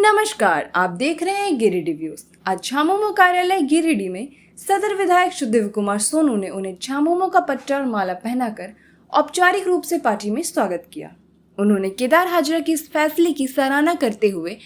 नमस्कार, आप देख रहे हैं गिरिडीह व्यूज। आज झामुमो कार्यालय गिरिडीह में सदर विधायक सुदेव कुमार सोनू ने उन्हें झामुमो का पट्टा और माला पहनाकर औपचारिक रूप से पार्टी में स्वागत किया। उन्होंने केदार हाजरा की इस फैसले की सराहना करते हुए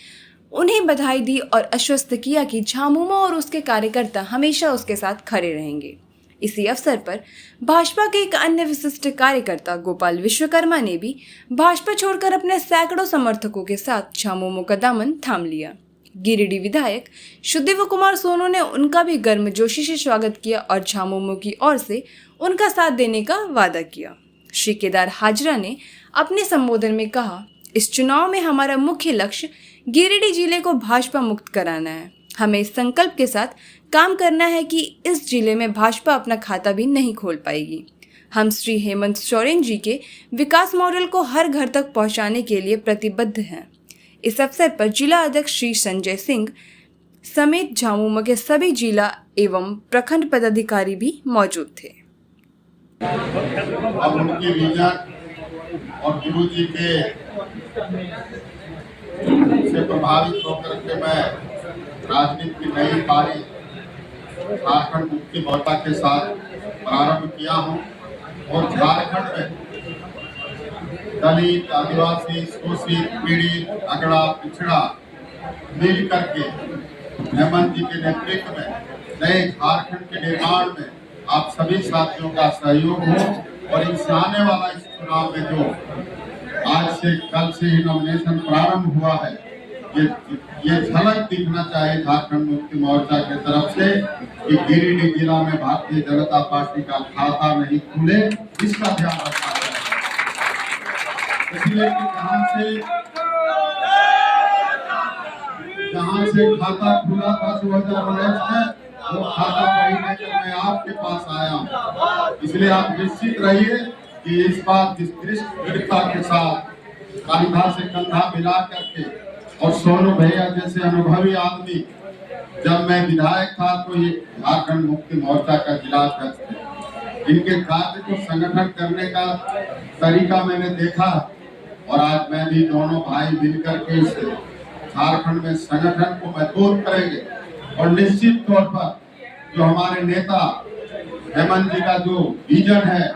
उन्हें बधाई दी और आश्वस्त किया कि झामुमो और उसके कार्यकर्ता हमेशा उसके साथ खड़े रहेंगे। इसी अवसर पर भाजपा के एक अन्य विशिष्ट कार्यकर्ता गोपाल विश्वकर्मा ने भी भाजपा छोड़कर अपने सैकड़ों समर्थकों के साथ झामुमो का दामन थाम लिया। गिरिडीह विधायक सुदेव कुमार सोनू ने उनका भी गर्मजोशी से स्वागत किया और झामुमो की ओर से उनका साथ देने का वादा किया। श्री केदार हाजरा ने अपने संबोधन में कहा, इस चुनाव में हमारा मुख्य लक्ष्य गिरिडीह जिले को भाजपा मुक्त कराना है। हमें इस संकल्प के साथ काम करना है कि इस जिले में भाजपा अपना खाता भी नहीं खोल पाएगी। हम श्री हेमंत सोरेन जी के विकास मॉडल को हर घर तक पहुंचाने के लिए प्रतिबद्ध हैं। इस अवसर पर जिला अध्यक्ष श्री संजय सिंह समेत झामुमो के सभी जिला एवं प्रखंड पदाधिकारी भी मौजूद थे। अब उनकी विजन और गुरु जी के से प्रभावित होकर के मैं राजनीति की नई पारी झारखंड मुक्ति मोर्चा के साथ प्रारंभ किया हूं और झारखंड में दलित, आदिवासी, शोषित, पीड़ित, अगड़ा, पिछड़ा मिल करके हेमंत जी के नेतृत्व में नए झारखंड के निर्माण में आप सभी साथियों का सहयोग हो और इस आने वाला इस चुनाव में जो आज से कल से ही नॉमिनेशन प्रारंभ हुआ है, ये झलक दिखना चाहिए झारखंड मुक्ति मोर्चा की तरफ से कि गिरिडीह जिला में भारतीय जनता पार्टी का खाता नहीं खुले, इसका ध्यान रखना चाहिए। इसलिए कि जहां से खाता खुला था 2019 में, वो खाता वही लेकर मैं आपके पास आया हूँ। इसलिए आप निश्चित रहिए कि इस बार जिस दृढ़ता के साथ कंधा से कंधा मिला करके और सोनू भैया जैसे अनुभवी आदमी, जब मैं विधायक था तो ये झारखंड मुक्ति मोर्चा का जिला अध्यक्ष थे। इनके कार्य को संगठन करने का तरीका मैंने देखा और आज मैं भी दोनों भाई मिलकर के इस झारखंड में संगठन को मजबूत करेंगे और निश्चित तौर पर जो हमारे नेता हेमंत जी का जो विजन है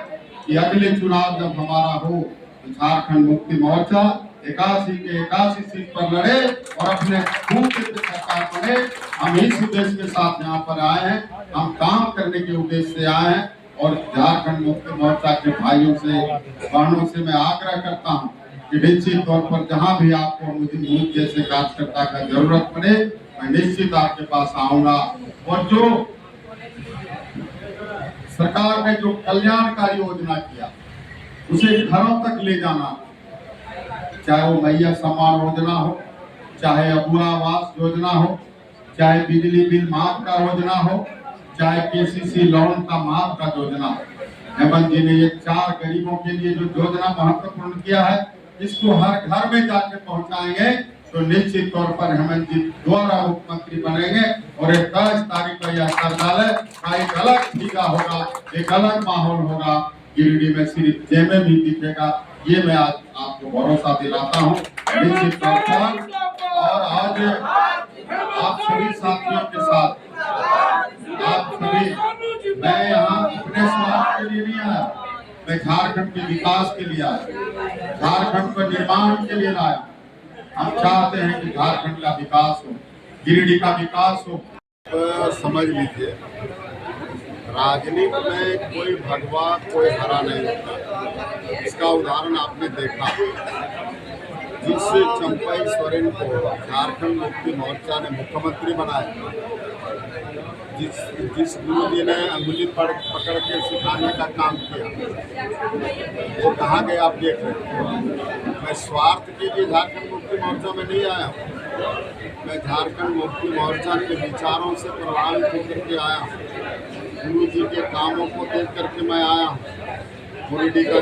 कि अगले चुनाव जब हमारा हो तो झारखंड मुक्ति मोर्चा 81 के 81 सीट पर लड़े और अपने खून के सरकार बने। हम इस उद्देश्य के साथ यहाँ पर आए हैं, हम काम करने के उद्देश्य से आए हैं और झारखंड मुक्ति मोर्चा के भाइयों से बहनों से मैं आग्रह करता हूँ कि निश्चित तौर पर जहाँ भी आपको मुझे जैसे कार्यकर्ता का जरूरत पड़े, मैं निश्चित आपके पास आऊंगा और जो सरकार ने जो कल्याणकारी योजना किया उसे घरों तक ले जाना, चाहे वो मैया सम्मान योजना हो, चाहे अबुआ आवास योजना हो, चाहे बिजली बिल माफ का योजना हो, चाहे केसीसी लोन का माफ का योजना हो। हेमंत जी ने ये 4 गरीबों के लिए जो योजना महत्वपूर्ण किया है, इसको हर घर में जाके पहुंचाएंगे तो निश्चित तौर पर हेमंत जी दोबारा मुख्यमंत्री बनेंगे और 21 तारीख को यह कार्यालय का एक अलग फीका होगा, एक अलग माहौल होगा। गिरिडीह में सिर्फ जेमे भी दिखेगा, ये मैं आज आपको भरोसा दिलाता हूँ निश्चित तौर पर। और आज आप सभी साथियों के साथ, आप सभी, मैं यहाँ अपने स्वार्थ के लिए नहीं आया, मैं झारखंड के विकास के लिए आया, झारखंड के निर्माण के लिए आया। हम चाहते हैं कि झारखंड का विकास हो, गिरिडीह का विकास हो। समझ लीजिए, राजनीति में कोई भगवा कोई हरा नहीं होता। इसका उदाहरण आपने देखा, जिस चंपई सोरेन को झारखंड मुक्ति मोर्चा ने मुख्यमंत्री बनाया, जिस गुरु जी ने अंगुली पकड़ के सिखाने का काम किया, वो कहाँ गए आप देख रहे हैं। मैं स्वार्थ के लिए झारखंड मुक्ति मोर्चा में नहीं आया हूँ, मैं झारखंड मुक्ति मोर्चा के विचारों से प्रभावित होकर के आया हूँ। गुरु जी के कामों को देख करके मैं आया हूँ। गुरु जी के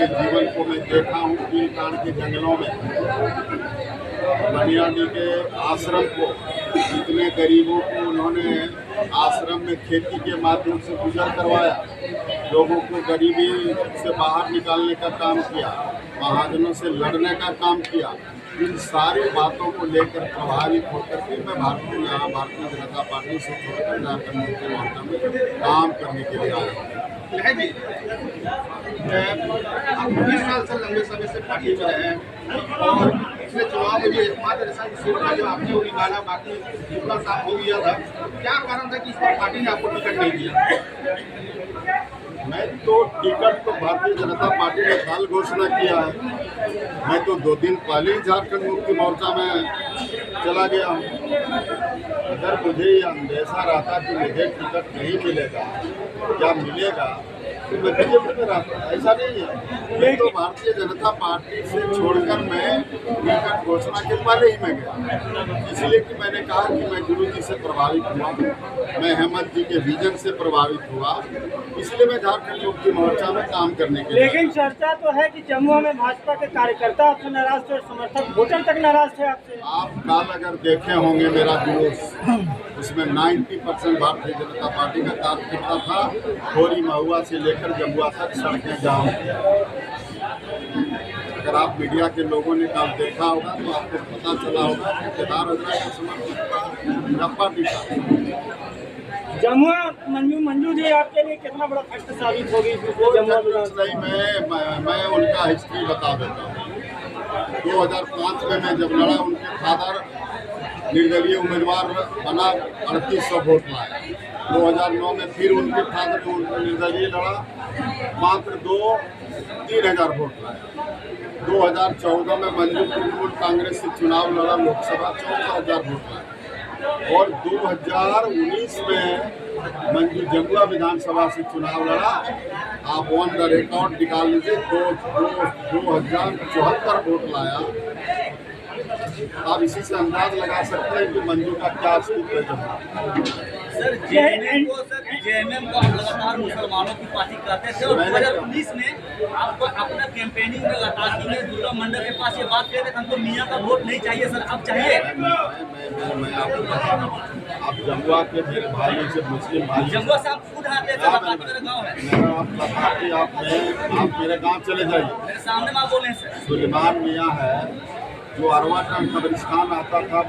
जीवन को मैं देखा हूँ। कीलकांड के जंगलों में बनिया जी के आश्रम को, इतने गरीबों को उन्होंने आश्रम में खेती के माध्यम से गुजर करवाया। लोगों को गरीबी से बाहर निकालने का काम किया, महाजनों से लड़ने का काम किया। इन सारी बातों को लेकर प्रभावित होकर के मैं भारतीय जनता पार्टी से छोड़कर झारखंड मुक्ति मोर्चा में काम करने के लिए आया हूँ। आप 20 साल से लंबे समय से पार्टी में रहे हैं और पिछले चुनाव में भी एकमात्र ऐसा सीट था जो आपने वो निकाला, बाकी पूरा साफ हो गया था। क्या कारण था कि इस बार पार्टी ने आपको टिकट नहीं दिया? मैं तो टिकट तो भारतीय जनता पार्टी ने कल घोषणा किया है। मैं तो 2 दिन पहले ही झारखंड मुक्ति मोर्चा में चला गया हूँ। अगर मुझे ये अंदेशा रहता कि मुझे टिकट नहीं मिलेगा या मिलेगा तो मैं बीजेपी में रहता। ऐसा नहीं है। मैं तो भारतीय जनता पार्टी से छोड़कर मैं टिकट घोषणा के पहले ही मैं गया, इसलिए कि मैंने कहा कि मैं गुरु जी से प्रभावित हुआ, मैं हेमंत जी के विजन से प्रभावित हुआ, इसलिए मैं झारखंड मुक्ति मोर्चा में काम करने के लिए। लेकिन चर्चा तो है कि जम्मू में भाजपा के कार्यकर्ता आपसे नाराज थे और समर्थक वोटर तक नाराज थे आपसे। आप कल अगर देखे होंगे मेरा जुलूस, उसमें 90% भारतीय जनता पार्टी का कार्यकर्ता था। खोरी महुआ से लेकर जमुआ तक सड़कें जाम। अगर आप मीडिया के लोगों ने कल देखा होगा तो आपको पता चला होगा कि केदार हजरा का समर्थन पार्टी का। जमुआ मंजू जी आपके लिए कितना बड़ा कष्ट साबित होगी नहीं, मैं उनका हिस्ट्री बता देता हूँ। 2005 में मैं जब लड़ा, उनके फादर निर्दलीय उम्मीदवार बना, 3800 वोट लाया। 2009 में फिर उनके फादर निर्दलीय लड़ा, मात्र 3,000 वोट लाया। 2014 में मंजू तृणमूल कांग्रेस से चुनाव लड़ा, लोकसभा 14,000 वोट लाया। और 2019 में मंजू जमुआ विधानसभा से चुनाव लड़ा। आप ऑन द रिकॉर्ड निकाल लीजिए, 2074 वोट लाया। आप इसी से अंदाज लगा सकते हैं कि मंजू का क्या अस्तित्व है। सर जेएमएम को आप लगातार मुसलमानों की पार्टी कहते थे और 2019 में आपको अपना कैंपेनिंग में लताकी में दुर्गा मंडल के पास ये बात कह रहे थे हमको मियाँ का वोट नहीं चाहिए सर, अब चाहिए। मैं आपको बता रहा हूँ, आप जमुआ के मेरे भाइयों से मुस्लिम भाई, जमुआ से आप खुद आते थे, लताकी मेरा गाँव है। आप मेरे गाँव चले जाइए, मेरे सामने आप बोले सर। सुलेमान मियाँ है जो अरवा का कब्रिस्तान आता था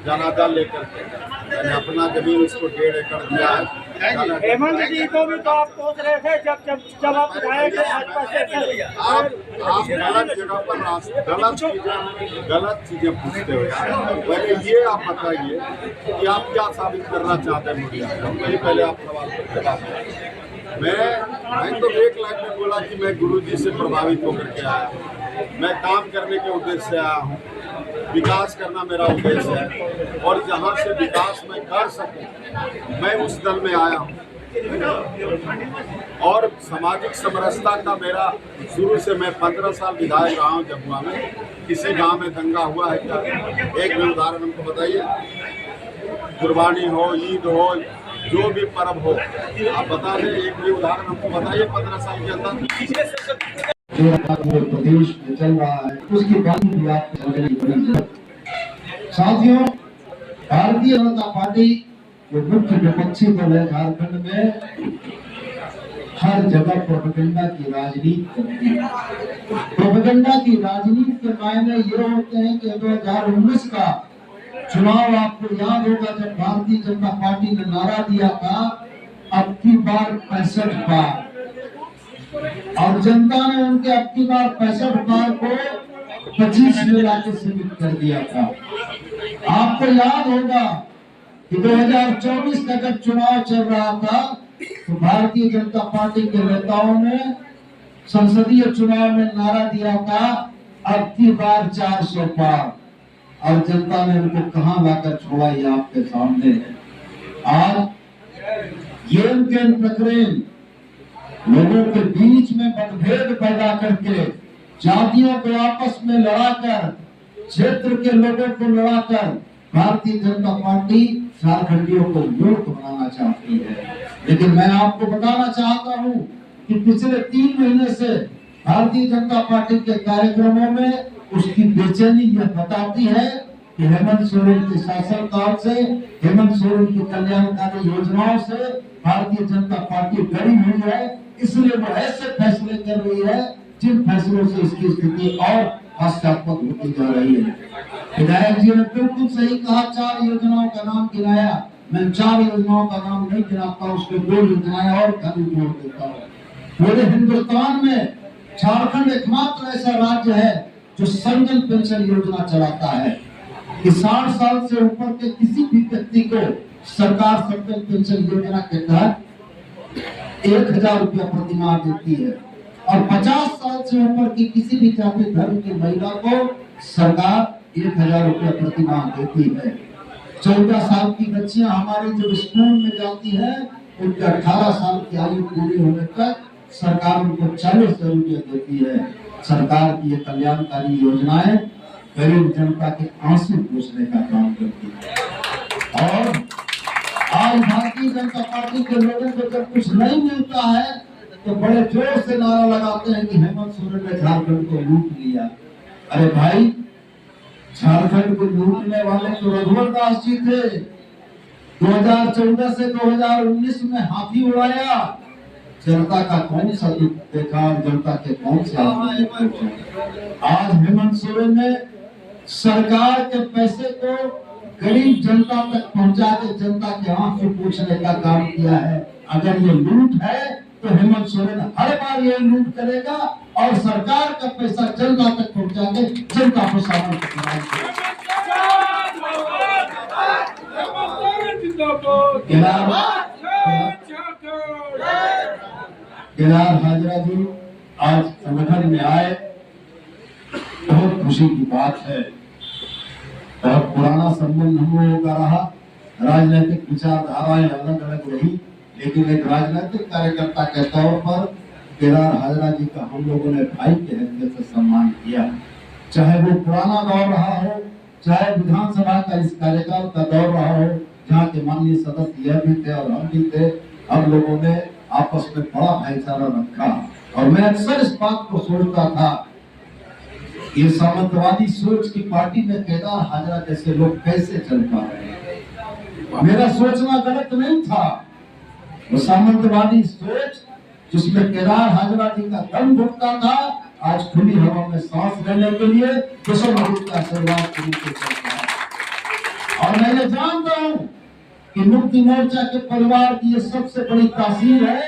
जनाजा लेकर के, मैंने अपना जमीन उसको 1.5 एकड़ दिया है। हेमंत जी को भी तो आप सोच रहे थे जब आप विधायक थे भाजपा से। आप गलत जगह पर गलत चीजें पूछते हो यार। पहले ये आप बताइए कि आप क्या साबित करना चाहते हैं मुझे, पहले आप सवाल कर जवाब। मैं तो 1 लाख में बोला कि मैं गुरु जी से प्रभावित होकर के आया, मैं काम करने के उद्देश्य से आया हूँ, विकास करना मेरा उद्देश्य है और जहाँ से विकास मैं कर सकूँ मैं उस दल में आया हूँ। और सामाजिक समरसता का मेरा शुरू से, मैं 15 साल विधायक रहा हूँ जमुआ में। किसी गांव में दंगा हुआ है क्या? एक भी उदाहरण हमको बताइए। कुर्बानी हो, ईद हो, जो भी पर्व हो, आप बता दें, एक भी उदाहरण हमको बताइए 15 साल के अंदर। जो पूरे प्रदेश में चल रहा है उसकी बात भी आप समझने की बड़ी जरूरत। साथियों, भारतीय जनता पार्टी जो मुख्य विपक्षी दल है झारखंड में, हर जगह प्रोपेगेंडा की राजनीति करती है। प्रोपेगेंडा की राजनीति के मायने ये होते हैं कि 2019 का चुनाव आपको याद होगा, जब भारतीय जनता पार्टी ने नारा दिया था अब की बार 65 बार, और जनता ने उनके अब की बार 65 बार को 25 में लाके सीमित कर दिया था। आपको याद होगा कि 2024 का जब चुनाव चल रहा था तो भारतीय जनता पार्टी के नेताओं ने संसदीय चुनाव में नारा दिया था अब की बार 400 पार, और जनता ने उनको कहां लाकर छोड़ा ये आपके सामने है। आज ये उनके प्रकरण लोगों के बीच में मतभेद पैदा करके, जातियों को आपस में लड़ाकर, क्षेत्र के लोगों को लड़ाकर भारतीय जनता पार्टी झारखंडियों को मूर्ख बनाना चाहती है। लेकिन मैं आपको बताना चाहता हूं कि पिछले 3 महीने से भारतीय जनता पार्टी के कार्यक्रमों में उसकी बेचैनी यह बताती है कि हेमंत सोरेन के शासनकाल से, हेमंत सोरेन की कल्याणकारी योजनाओं से भारतीय जनता पार्टी डरी हुई है, इसलिए वो ऐसे फैसले कर रही है जिन फैसलों से इसकी स्थिति और हास्यास्पद होती जा रही है। विधायक जी ने बिल्कुल सही कहा, 4 योजनाओं का नाम गिनाया। मैं 4 योजनाओं का नाम नहीं गिनाता, उसके 2 योजनाएं और खाली जोड़ देता हूँ। पूरे हिंदुस्तान में झारखंड एकमात्र ऐसा राज्य है जो संजन पेंशन योजना चलाता है कि 60 साल से ऊपर के किसी भी व्यक्ति को सरकार संजन पेंशन योजना के तहत 1000 रुपया प्रति माह देती है और 50 साल से ऊपर की किसी भी जाति धर्म की महिला को सरकार 1000 रुपया प्रति माह देती है। 14 साल की बच्चियां हमारी जब स्कूल में जाती हैं, उनके 18 साल की आयु पूरी होने तक सरकार उनको 40 रुपया देती है। सरकार की ये कल्याणकारी योजनाएं गरीब जनता के आंसू पोंछने का काम करती है। और आज भारतीय जनता पार्टी के लोगों को जब कुछ नहीं मिलता है तो बड़े जोर से नारा लगाते हैं कि हेमंत सोरेन ने झारखंड को लूट लिया। अरे भाई, झारखंड को लूटने वाले तो रघुवर दास जी थे। 2014 से 2019 में हाथी उड़ाया, जनता का कौन सा दुख देखा, जनता के कौन सा आज हेमंत सोरेन ने सरकार के पैसे को गरीब जनता तक पहुंचा के जनता के आंसू पोंछने का काम किया है। अगर ये लूट है तो हेमंत सोरेन हर बार ये लूट करेगा और सरकार का पैसा जनता तक पहुंचा के जनता को सामने केदार हाजरा जी आज संगठन में आए, बहुत खुशी की बात है। बहुत पुराना संबंध हम लोगों का रहा, राजनीतिक विचारधाराएं अलग अलग रही, लेकिन एक राजनीतिक कार्यकर्ता के तौर पर केदार हाजरा जी का हम लोगों ने भाई के हैसियत से सम्मान किया। चाहे वो पुराना दौर रहा हो, चाहे विधानसभा का इस कार्यकाल का दौर रहा हो, जहाँ के माननीय सदस्य यह भी थे और हम भी थे, हम लोगों ने आपस में बड़ा भाईचारा रखा। और मैं अक्सर इस बात को सोचता था, ये सामंतवादी सोच की पार्टी में केदार हाजरा जैसे लोग कैसे चल पा रहे हैं। मेरा सोचना गलत नहीं था। वो सामंतवादी सोच जिसमें केदार हाजरा जी का दम घुटता था, आज खुली हवा में सांस लेने के लिए किशोर का आशीर्वाद शुरू से चलता है। और मैं ये जानता हूँ कि मुक्ति मोर्चा के परिवार की ये सबसे बड़ी तासीर है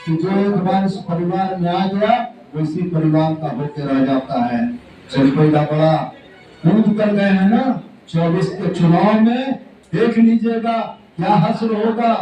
कि जो एक बार इस परिवार में आ गया वो इसी परिवार का होकर रह जाता है। कोई का बड़ा कूद कर गए हैं ना 24 के चुनाव में, देख लीजिएगा क्या हश्र होगा।